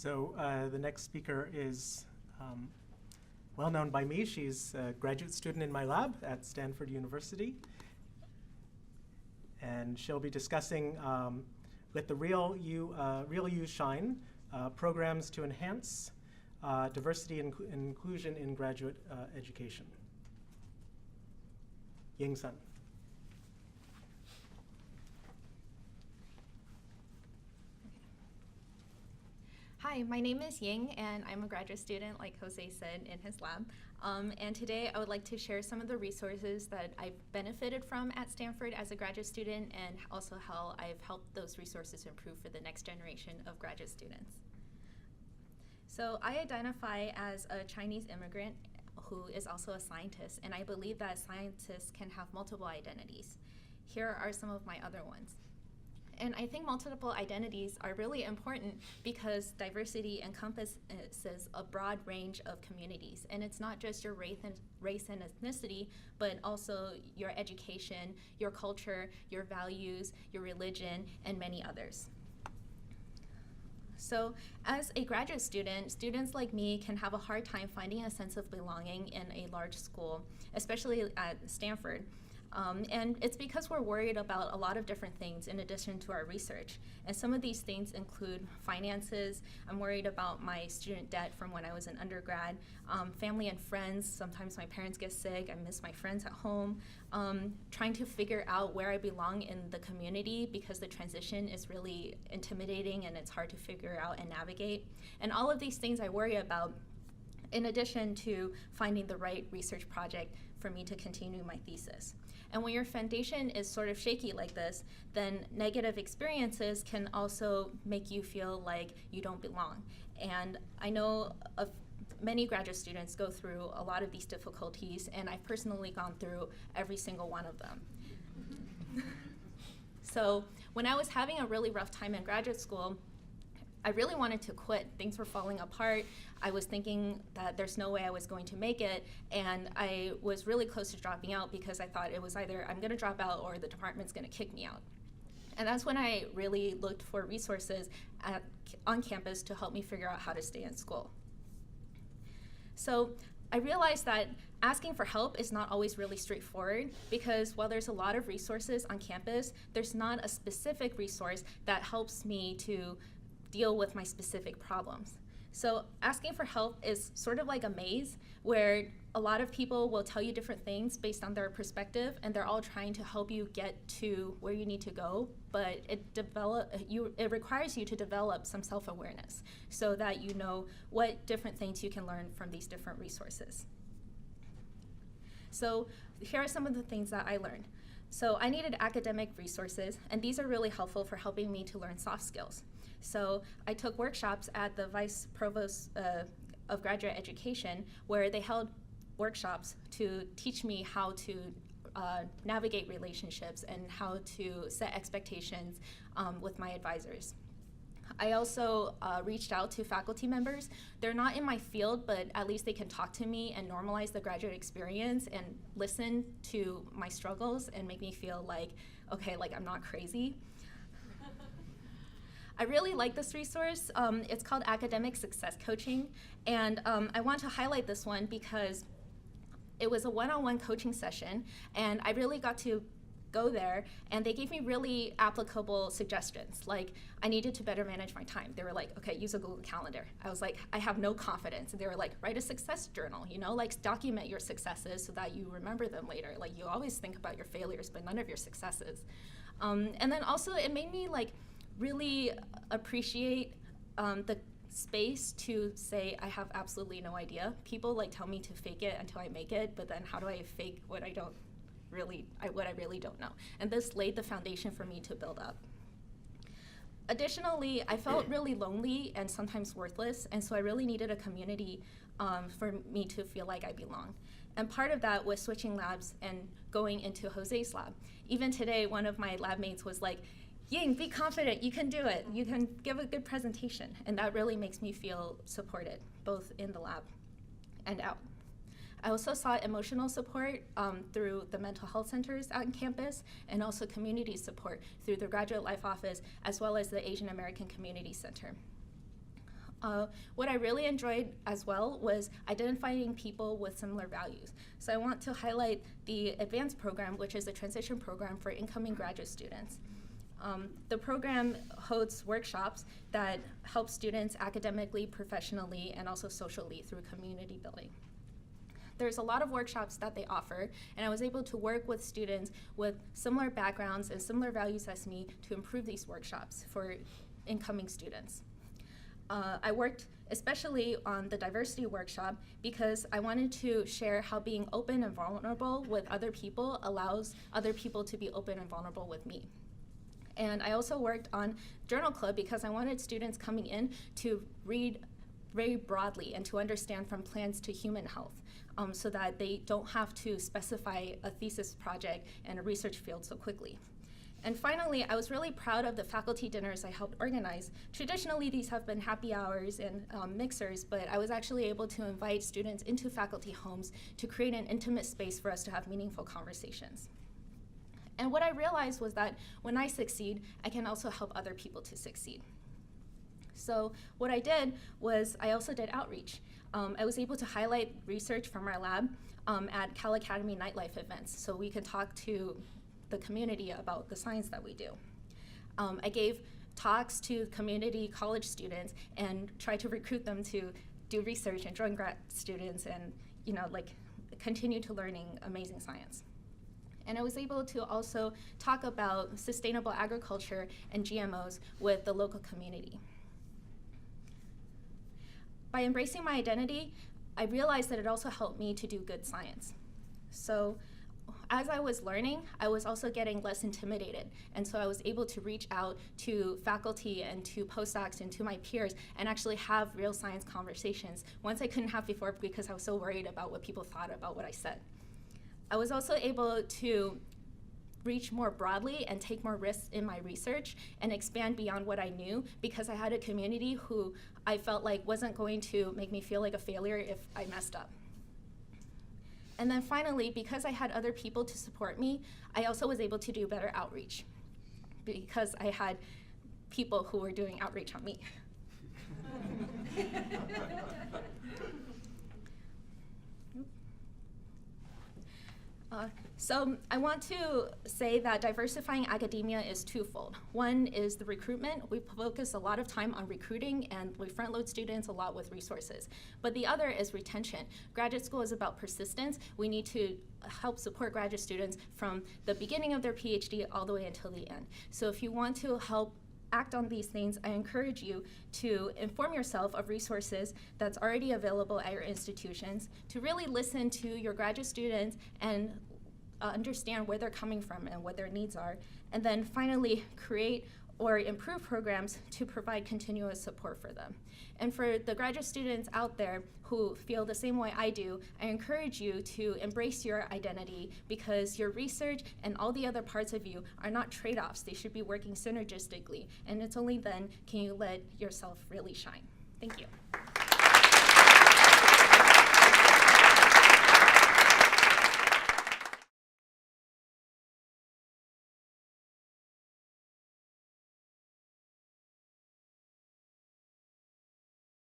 So the next speaker is well known by me. She's a graduate student in my lab at Stanford University. And she'll be discussing Let the Real You Shine, programs to enhance diversity and inclusion in graduate education. Ying Sun. Hi, my name is Ying, and I'm a graduate student, like Jose said, in his lab. And today I would like to share some of the resources that I've benefited from at Stanford as a graduate student, and also how I've helped those resources improve for the next generation of graduate students. So I identify as a Chinese immigrant who is also a scientist, and I believe that scientists can have multiple identities. Here are some of my other ones. And I think multiple identities are really important because diversity encompasses a broad range of communities. And it's not just your race and ethnicity, but also your education, your culture, your values, your religion, and many others. So as a graduate student, students like me can have a hard time finding a sense of belonging in a large school, especially at Stanford. And it's because we're worried about a lot of different things in addition to our research. And some of these things include finances. I'm worried about my student debt from when I was an undergrad, family and friends. Sometimes my parents get sick. I miss my friends at home. Trying to figure out where I belong in the community because the transition is really intimidating and it's hard to figure out and navigate. And all of these things I worry about in addition to finding the right research project for me to continue my thesis. And when your foundation is sort of shaky like this, then negative experiences can also make you feel like you don't belong. And I know of many graduate students go through a lot of these difficulties, and I've personally gone through every single one of them. So when I was having a really rough time in graduate school, I really wanted to quit. Things were falling apart. I was thinking that there's no way I was going to make it, and I was really close to dropping out because I thought it was either I'm going to drop out or the department's going to kick me out. And that's when I really looked for resources on campus to help me figure out how to stay in school. So I realized that asking for help is not always really straightforward because while there's a lot of resources on campus, there's not a specific resource that helps me to deal with my specific problems. So asking for help is sort of like a maze where a lot of people will tell you different things based on their perspective, and they're all trying to help you get to where you need to go, but it requires you to develop some self-awareness so that you know what different things you can learn from these different resources. So here are some of the things that I learned. So I needed academic resources, and these are really helpful for helping me to learn soft skills. So I took workshops at the Vice Provost of Graduate Education where they held workshops to teach me how to navigate relationships and how to set expectations with my advisors. I also reached out to faculty members. They're not in my field, but at least they can talk to me and normalize the graduate experience and listen to my struggles and make me feel like, okay, like I'm not crazy. I really like this resource. It's called Academic Success Coaching, and I want to highlight this one because it was a one-on-one coaching session, and I really got to go there, and they gave me really applicable suggestions. Like, I needed to better manage my time. They were like, okay, use a Google Calendar. I was like, I have no confidence. And they were like, write a success journal, you know, like document your successes so that you remember them later. Like, you always think about your failures, but none of your successes. And then also it made me like really appreciate the space to say I have absolutely no idea. People like tell me to fake it until I make it, but then how do I fake what I really don't know? And this laid the foundation for me to build up. Additionally, I felt really lonely and sometimes worthless, and so I really needed a community for me to feel like I belong. And part of that was switching labs and going into Jose's lab. Even today, one of my lab mates was like, Ying, be confident, you can do it. You can give a good presentation. And that really makes me feel supported, both in the lab and out. I also sought emotional support through the mental health centers on campus, and also community support through the Graduate Life Office, as well as the Asian American Community Center. What I really enjoyed as well was identifying people with similar values. So I want to highlight the advanced program, which is a transition program for incoming graduate students. The program hosts workshops that help students academically, professionally, and also socially through community building. There's a lot of workshops that they offer, and I was able to work with students with similar backgrounds and similar values as me to improve these workshops for incoming students. I worked especially on the diversity workshop because I wanted to share how being open and vulnerable with other people allows other people to be open and vulnerable with me. And I also worked on journal club because I wanted students coming in to read very broadly and to understand from plants to human health, so that they don't have to specify a thesis project and a research field so quickly. And finally, I was really proud of the faculty dinners I helped organize. Traditionally, these have been happy hours and mixers, but I was actually able to invite students into faculty homes to create an intimate space for us to have meaningful conversations. And what I realized was that when I succeed, I can also help other people to succeed. So what I did was I also did outreach. I was able to highlight research from our lab at Cal Academy nightlife events so we could talk to the community about the science that we do. I gave talks to community college students and tried to recruit them to do research and join grad students and continue to learning amazing science. And I was able to also talk about sustainable agriculture and GMOs with the local community. By embracing my identity, I realized that it also helped me to do good science. So as I was learning, I was also getting less intimidated. And so I was able to reach out to faculty and to postdocs and to my peers and actually have real science conversations, ones I couldn't have before because I was so worried about what people thought about what I said. I was also able to reach more broadly and take more risks in my research and expand beyond what I knew because I had a community who I felt like wasn't going to make me feel like a failure if I messed up. And then finally, because I had other people to support me, I also was able to do better outreach because I had people who were doing outreach on me. So I want to say that diversifying academia is twofold. One is the recruitment. We focus a lot of time on recruiting and we front load students a lot with resources. But the other is retention. Graduate school is about persistence. We need to help support graduate students from the beginning of their PhD all the way until the end. So if you want to help act on these things, I encourage you to inform yourself of resources that's already available at your institutions, to really listen to your graduate students and understand where they're coming from and what their needs are, and then finally create or improve programs to provide continuous support for them. And for the graduate students out there who feel the same way I do, I encourage you to embrace your identity because your research and all the other parts of you are not trade-offs. They should be working synergistically, and it's only then can you let yourself really shine. Thank you.